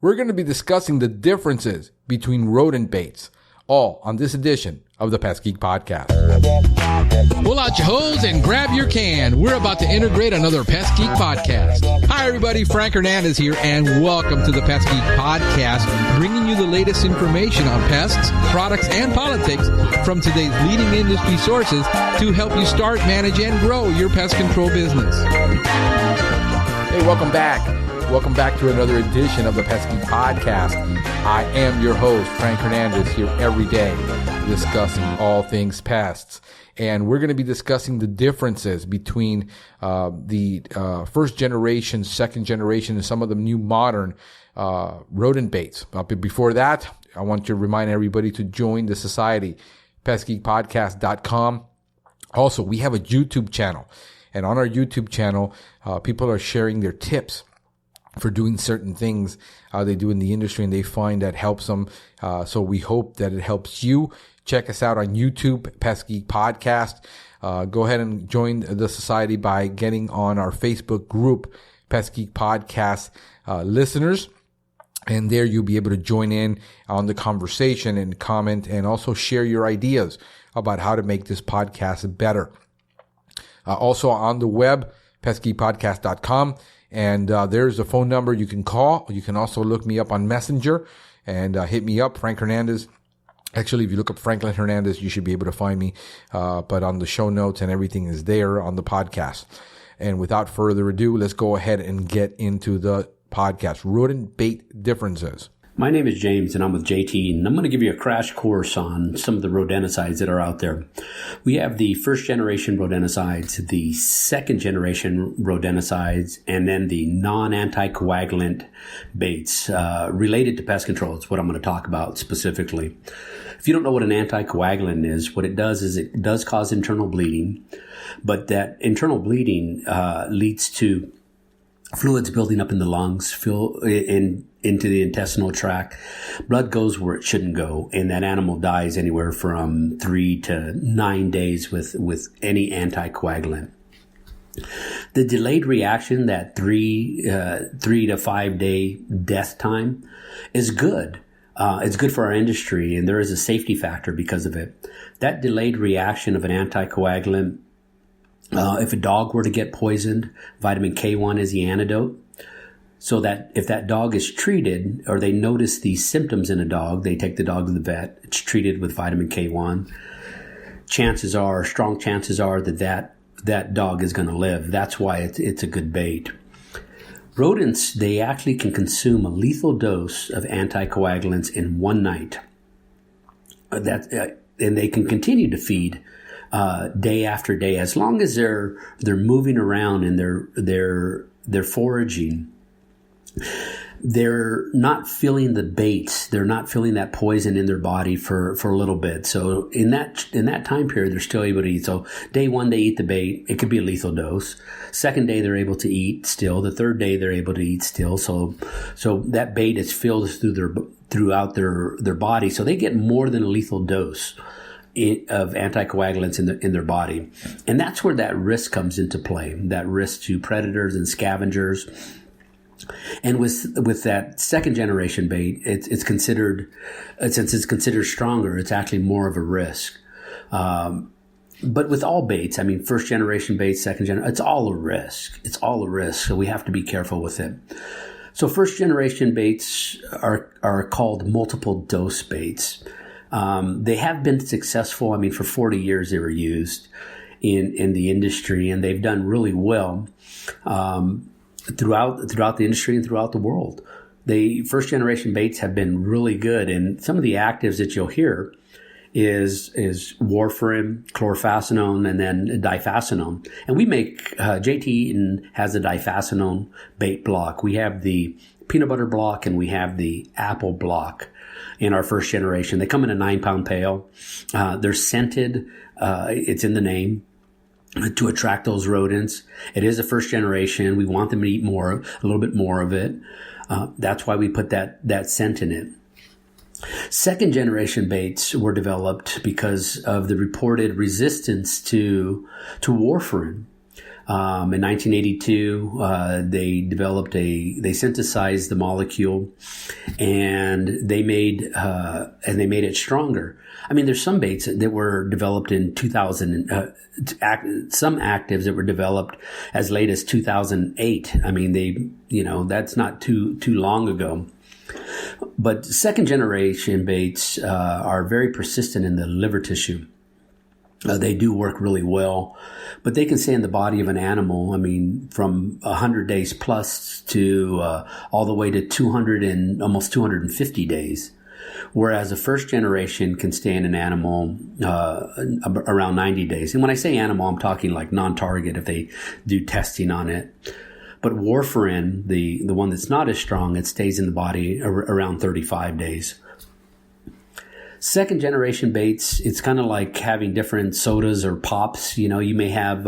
we're going to be discussing the differences between rodent baits, all on this edition of the Pest Geek Podcast. Pull out your hose and grab your can. We're about to integrate another Pest Geek Podcast. Hi, everybody. Frank Hernandez here, and welcome to the Pest Geek Podcast, bringing you the latest information on pests, products, and politics from today's leading industry sources to help you start, manage, and grow your pest control business. Hey, welcome back. Welcome back to another edition of the Pest Geek Podcast. I am your host, Frank Hernandez, here every day discussing all things pests. And we're going to be discussing the differences between the first generation, second generation, and some of the new modern rodent baits. But before that, I want to remind everybody to join the society, pestgeekpodcast.com. Also, we have a YouTube channel. And on our YouTube channel, people are sharing their tips for doing certain things they do in the industry, and they find that helps them. So we hope that it helps you. Check us out on YouTube, Pest Geek Podcast. Go ahead and join the society by getting on our Facebook group, Pest Geek Podcast listeners. And there you'll be able to join in on the conversation and comment and also share your ideas about how to make this podcast better. Also on the web, pestgeekpodcast.com. And there's a phone number you can call. You can also look me up on Messenger and hit me up, Frank Hernandez. Actually, if you look up Franklin Hernandez, you should be able to find me. But on the show notes and everything is there on the podcast. And without further ado, let's go ahead and get into the podcast. Rodent bait differences. My name is James, and I'm with JT, and I'm going to give you a crash course on some of the rodenticides that are out there. We have the first generation rodenticides, the second generation rodenticides, and then the non-anticoagulant baits related to pest control. It's what I'm going to talk about specifically. If you don't know what an anticoagulant is, what it does is it does cause internal bleeding, but that internal bleeding leads to fluids building up in the lungs, into the intestinal tract. Blood goes where it shouldn't go, and that animal dies anywhere from 3 to 9 days with any anticoagulant. The delayed reaction, that 3 to 5 day death time, is good. It's good for our industry, and there is a safety factor because of it. That delayed reaction of an anticoagulant, if a dog were to get poisoned, vitamin K1 is the antidote. So that if that dog is treated, or they notice these symptoms in a dog, they take the dog to the vet, it's treated with vitamin K1. Strong chances are that dog is going to live. That's why it's a good bait. Rodents, they actually can consume a lethal dose of anticoagulants in one night. And they can continue to feed day after day, as long as they're moving around and they're foraging. They're not feeling the bait. They're not feeling that poison in their body for a little bit. So in that time period, they're still able to eat. So day one, they eat the bait. It could be a lethal dose. Second day, they're able to eat still. The third day, they're able to eat still. So that bait is filled throughout their body. So they get more than a lethal dose of anticoagulants in their body. And that's where that risk comes into play. That risk to predators and scavengers. And with that second generation bait, it's considered, since it's considered stronger, it's actually more of a risk. But with all baits, I mean, first generation baits, second generation, it's all a risk. It's all a risk. So we have to be careful with it. So first generation baits are called multiple dose baits. They have been successful. I mean, for 40 years they were used in the industry, and they've done really well. Throughout the industry and throughout the world. The first generation baits have been really good, and some of the actives that you'll hear is warfarin, chlorphacinone, and then diphacinone. And we make, JT Eaton has a diphacinone bait block. We have the peanut butter block and we have the apple block in our first generation. They come in a 9-pound pail. They're scented. It's in the name, to attract those rodents. It is a first generation. We want them to eat a little bit more of it. That's why we put that scent in it. Second generation baits were developed because of the reported resistance to warfarin. In 1982, they synthesized the molecule, and they made it stronger. I mean, there's some baits that were developed in 2000, some actives that were developed as late as 2008. I mean, that's not too long ago. But second generation baits are very persistent in the liver tissue. They do work really well, but they can stay in the body of an animal. I mean, from 100 days plus to all the way to 200 and almost 250 days. Whereas a first generation can stay in an animal around 90 days. And when I say animal, I'm talking like non-target if they do testing on it. But warfarin, the one that's not as strong, it stays in the body around 35 days. Second generation baits, it's kind of like having different sodas or pops. You may have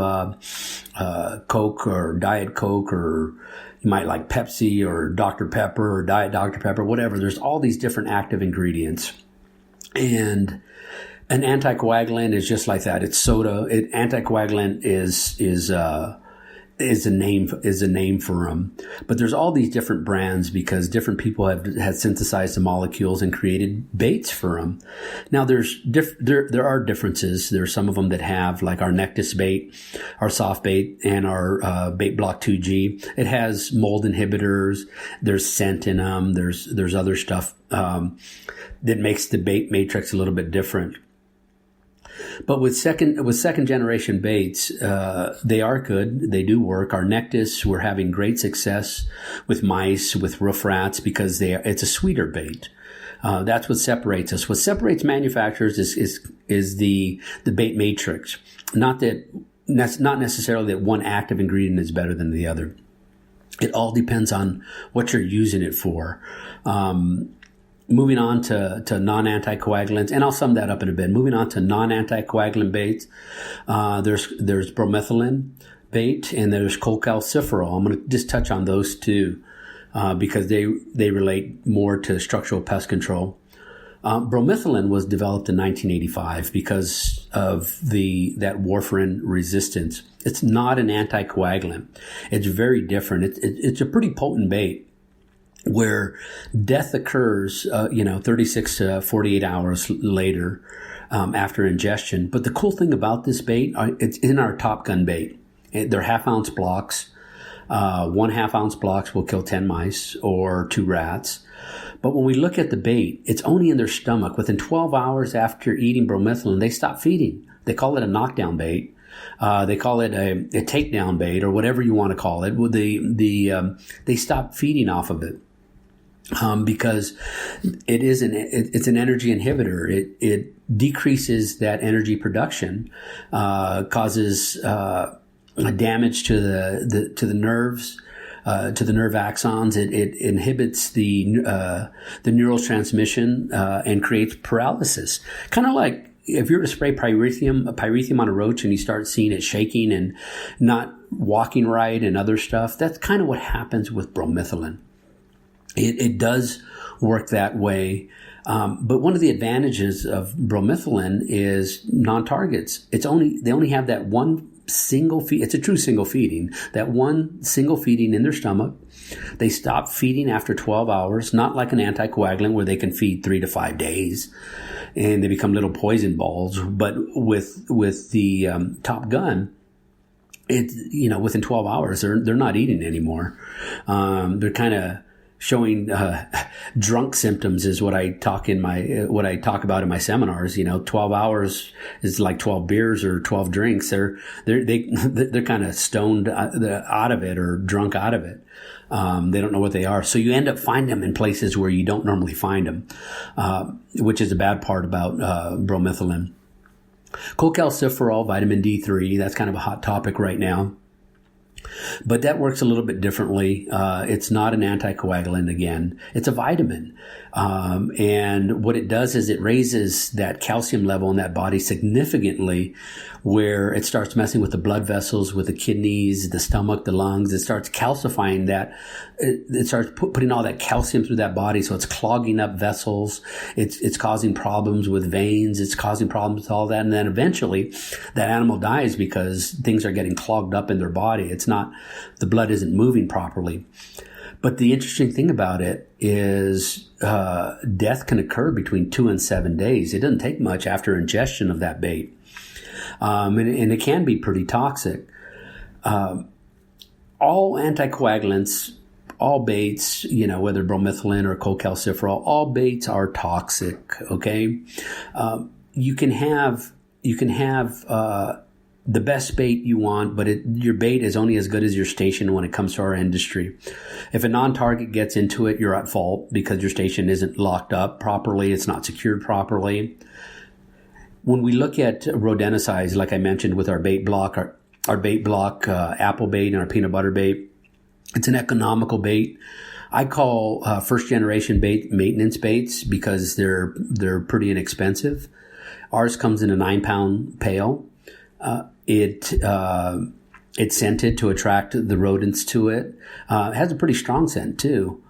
Coke or Diet Coke, or you might like Pepsi or Dr. Pepper or Diet Dr. Pepper, whatever. There's all these different active ingredients. And an anticoagulant is just like that. It's soda. Anticoagulant is a name for them. But there's all these different brands because different people have synthesized the molecules and created baits for them. Now there are differences. There's some of them that have, like our Nectis bait, our soft bait, and our bait block 2G. It has mold inhibitors. There's scent in them. There's other stuff that makes the bait matrix a little bit different. But with second generation baits, they are good. They do work. Our Nectis, we're having great success with mice, with roof rats, because it's a sweeter bait. That's what separates us. What separates manufacturers is the bait matrix. Not necessarily that one active ingredient is better than the other. It all depends on what you're using it for. Moving on to non-anticoagulants, and I'll sum that up in a bit. Moving on to non-anticoagulant baits, there's bromethylene bait, and there's cholecalciferol. I'm going to just touch on those two because they relate more to structural pest control. Bromethylene was developed in 1985 because of that warfarin resistance. It's not an anticoagulant. It's very different. It's a pretty potent bait, where death occurs, 36 to 48 hours later after ingestion. But the cool thing about this bait, it's in our Top Gun bait. They're half-ounce blocks. 1 half-ounce blocks will kill 10 mice or 2 rats. But when we look at the bait, it's only in their stomach. Within 12 hours after eating bromethylene, they stop feeding. They call it a knockdown bait. They call it a takedown bait, or whatever you want to call it. They stop feeding off of it. Because it's an energy inhibitor. It decreases that energy production, causes damage to the nerves, to the nerve axons. It inhibits the neural transmission and creates paralysis. Kind of like if you were to spray pyrethrum on a roach and you start seeing it shaking and not walking right and other stuff. That's kind of what happens with bromethylene. It does work that way. But one of the advantages of bromethylene is non-targets. They only have that one single feed. It's a true single feeding. That one single feeding in their stomach. They stop feeding after 12 hours, not like an anticoagulant where they can feed 3 to 5 days and they become little poison balls. But with the Top Gun, within 12 hours, they're not eating anymore. They're kind of showing drunk symptoms is what I talk about in my seminars. 12 hours is like 12 beers or 12 drinks. They're kind of stoned out of it or drunk out of it. They don't know what they are. So you end up finding them in places where you don't normally find them, which is a bad part about bromethylene. Cholecalciferol, vitamin D3, that's kind of a hot topic right now. But that works a little bit differently. It's not an anticoagulant again. It's a vitamin. And what it does is it raises that calcium level in that body significantly, where it starts messing with the blood vessels, with the kidneys, the stomach, the lungs. It starts calcifying that. It starts putting all that calcium through that body. So it's clogging up vessels. It's causing problems with veins. It's causing problems with all that. And then eventually that animal dies because things are getting clogged up in their body. It's not, the blood isn't moving properly. But the interesting thing about it is death can occur between 2 and 7 days. It doesn't take much after ingestion of that bait. And it can be pretty toxic. All anticoagulants, all baits, whether bromethylene or cholecalciferol, all baits are toxic. Okay, you can have the best bait you want, but your bait is only as good as your station when it comes to our industry. If a non-target gets into it, you're at fault because your station isn't locked up properly. It's not secured properly. When we look at rodenticides, like I mentioned with our bait block, our bait block, apple bait and our peanut butter bait, it's an economical bait. I call first generation bait maintenance baits because they're pretty inexpensive. Ours comes in a 9-pound pail. It's scented to attract the rodents to it. It has a pretty strong scent too.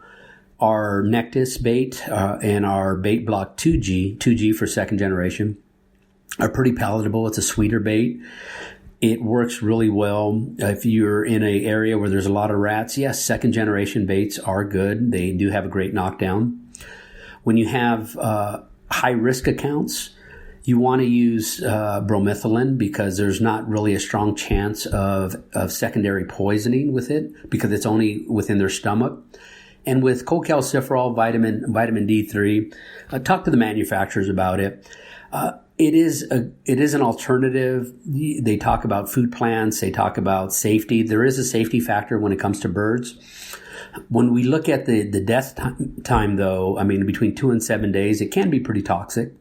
Our Nectis bait and our bait block 2G for second generation, are pretty palatable. It's a sweeter bait. It works really well. If you're in an area where there's a lot of rats, yes, second generation baits are good. They do have a great knockdown. When you have high risk accounts, you want to use bromethylene because there's not really a strong chance of secondary poisoning with it because it's only within their stomach. And with cholecalciferol, vitamin D3, talk to the manufacturers about it. It is an alternative. They talk about food plants. They talk about safety. There is a safety factor when it comes to birds. When we look at the death time, though, I mean, between 2 and 7 days, it can be pretty toxic.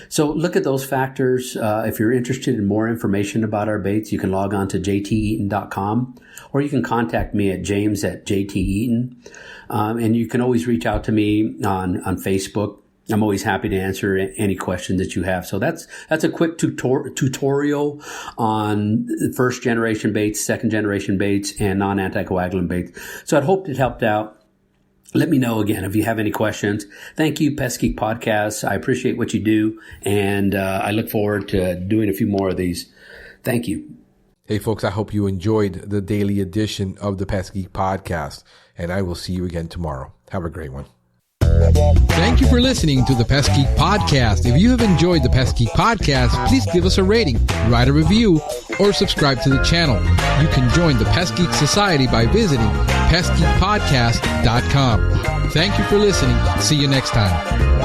So look at those factors. If you're interested in more information about our baits, you can log on to jteaton.com, or you can contact me at james@jteaton. And you can always reach out to me on Facebook. I'm always happy to answer any questions that you have. So that's a quick tutorial on first generation baits, second generation baits, and non-anticoagulant baits. So I hope it helped out. Let me know again if you have any questions. Thank you, Pest Geek Podcast. I appreciate what you do, and I look forward to doing a few more of these. Thank you. Hey, folks, I hope you enjoyed the daily edition of the Pest Geek Podcast, and I will see you again tomorrow. Have a great one. Thank you for listening to the Pest Geek Podcast. If you have enjoyed the Pest Geek Podcast, please give us a rating, write a review, or subscribe to the channel. You can join the Pest Geek Society by visiting pestgeekpodcast.com. Thank you for listening. See you next time.